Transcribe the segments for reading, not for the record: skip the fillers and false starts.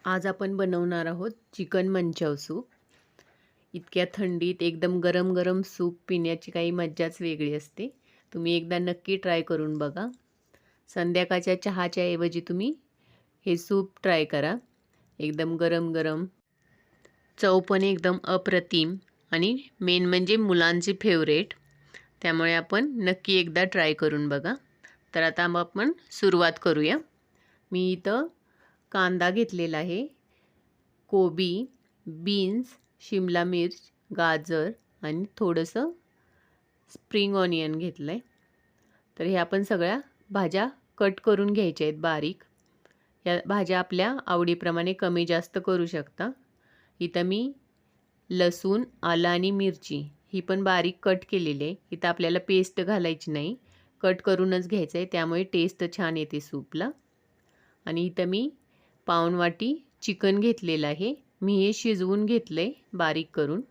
आज आपण बनवणार आहोत चिकन मंचाव सूप। इतक्या थंडीत एकदम गरम गरम सूप पिण्याची काही मज्जाच वेगळी असते। तुम्ही एकदा नक्की ट्राय करून बघा। संध्याकाळच्या चहाच्या ऐवजी तुम्ही हे सूप ट्राय करा। एकदम गरम गरम, चव पण एकदम अप्रतिम आणि मेन म्हणजे मुलांचे फेवरेट। त्यामुळे आपण नक्की एकदा ट्राय करून बघा। तर आता आपण सुरुवात करूया। मी इथं कांदा घेतलेला आहे, कोबी, बीन्स, शिमला मिर्च, गाजर आणि थोडंसं स्प्रिंग ऑनियन घेतलं आहे। तर हे आपण सगळ्या भाज्या कट करून घ्यायच्या आहेत बारीक। या भाज्या आपल्या आवडीप्रमाणे कमी जास्त करू शकता। इथं मी लसूण, आलं आणि मिरची ही पण बारीक कट केलेली आहे। इथं आपल्याला पेस्ट घालायची नाही, कट करूनच घ्यायचं आहे, त्यामुळे टेस्ट छान येते सूपला। आणि इथं मी पाऊण वाटी चिकन घेतलेलं आहे। मी हे शिजवून घेतलं आहे बारीक करून।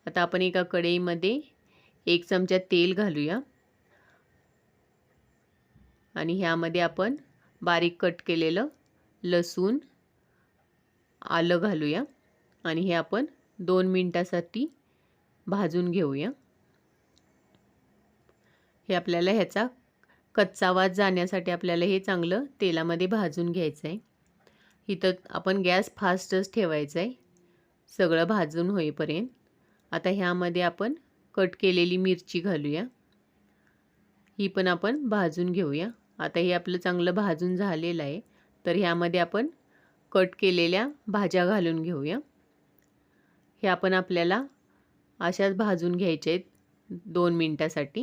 आता आपण एका कढईमध्ये 1 चमचा तेल घालूया आणि ह्यामध्ये आपण बारीक कट केलेलं लसूण, आलं घालूया आणि हे आपण 2 मिनिटासाठी भाजून घेऊया। हे आपल्याला ह्याचा कच्चा वास जाण्यासाठी आपल्याला हे चांगलं तेलामध्ये भाजून घ्यायचं आहे। इथं आपण गॅस फास्टच ठेवायचा आहे सगळं भाजून होईपर्यंत। आता ह्यामध्ये आपण कट केलेली मिरची घालूया, ही पण आपण भाजून घेऊया। आता हे आपलं चांगलं भाजून झालेलं आहे, तर ह्यामध्ये आपण कट केलेल्या भाज्या घालून घेऊया। हे आपण आपल्याला अशाच भाजून घ्यायचे आहेत 2 मिनिटासाठी।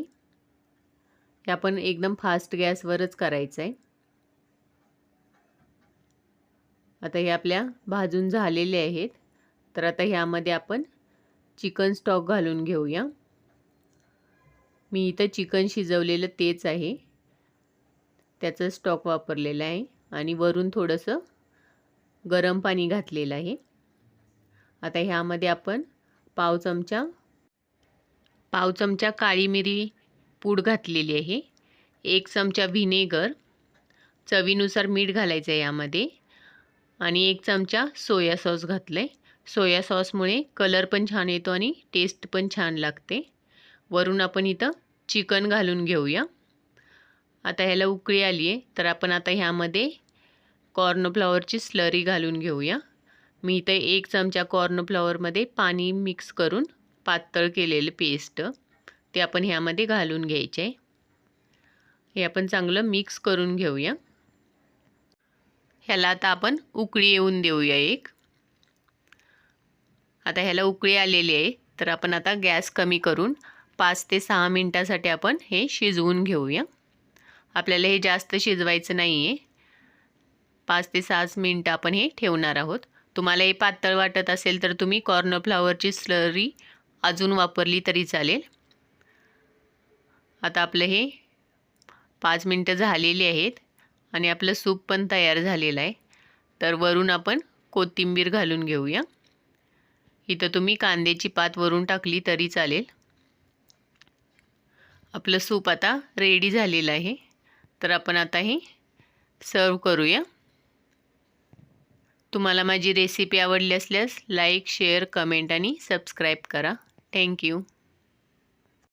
हे आपण एकदम फास्ट गॅसवरच करायचं आहे। आता हे आपल्या भाजून झालेले आहेत, तर आता ह्यामध्ये आपण चिकन स्टॉक घालून घेऊया। मी इथं चिकन शिजवलेलं तेच आहे, त्याचं स्टॉक वापरलेलं आहे आणि वरून थोडंसं गरम पाणी घातलेलं आहे। आता ह्यामध्ये आपण पाव चमचा काळी मिरी पूड घातलेली आहे, 1 चमचा व्हिनेगर, चवीनुसार मीठ घालायचं आहे यामध्ये आणि 1 चमचा सोया सॉस घातलं आहे। सोया सॉसमुळे कलर पण छान येतो आणि टेस्ट पण छान लागते। वरून आपण इथं चिकन घालून घेऊया। आता ह्याला उकळी आली आहे, तर आपण आता ह्यामध्ये कॉर्नफ्लॉवरची स्लरी घालून घेऊया। मी इथं 1 चमचा कॉर्नफ्लॉवरमध्ये पाणी मिक्स करून पातळ केलेलं पेस्ट ते आपण ह्यामध्ये घालून घ्यायचे आहे। हे आपण चांगलं मिक्स करून घेऊया। ह्याला आता आपण उकळी येऊन देऊया एक। आता ह्याला उकळी आलेली आहे, तर आपण आता गॅस कमी करून 5 ते 6 मिनिटासाठी आपण हे शिजवून घेऊया। आपल्याला हे जास्त शिजवायचं नाही आहे, 5 ते 6 मिनिटं आपण हे ठेवणार आहोत। तुम्हाला हे पातळ वाटत असेल तर तुम्ही कॉर्नफ्लॉवरची स्लरी अजून वापरली तरी चालेल। आता आपलं हे 5 मिनिटं झालेली आहेत आणि आपलं सूप पण तयार झालेलं आहे। तर वरून आपण कोथिंबीर घालून घेऊया। इथं तुम्ही कांद्याची पात वरून टाकली तरी चालेल। आपलं सूप आता रेडी झालेलं आहे, तर आपण आता हे सर्व करूया। तुम्हाला माझी रेसिपी आवडली असल्यास लाईक, शेअर, कमेंट आणि सबस्क्राईब करा। थँक्यू।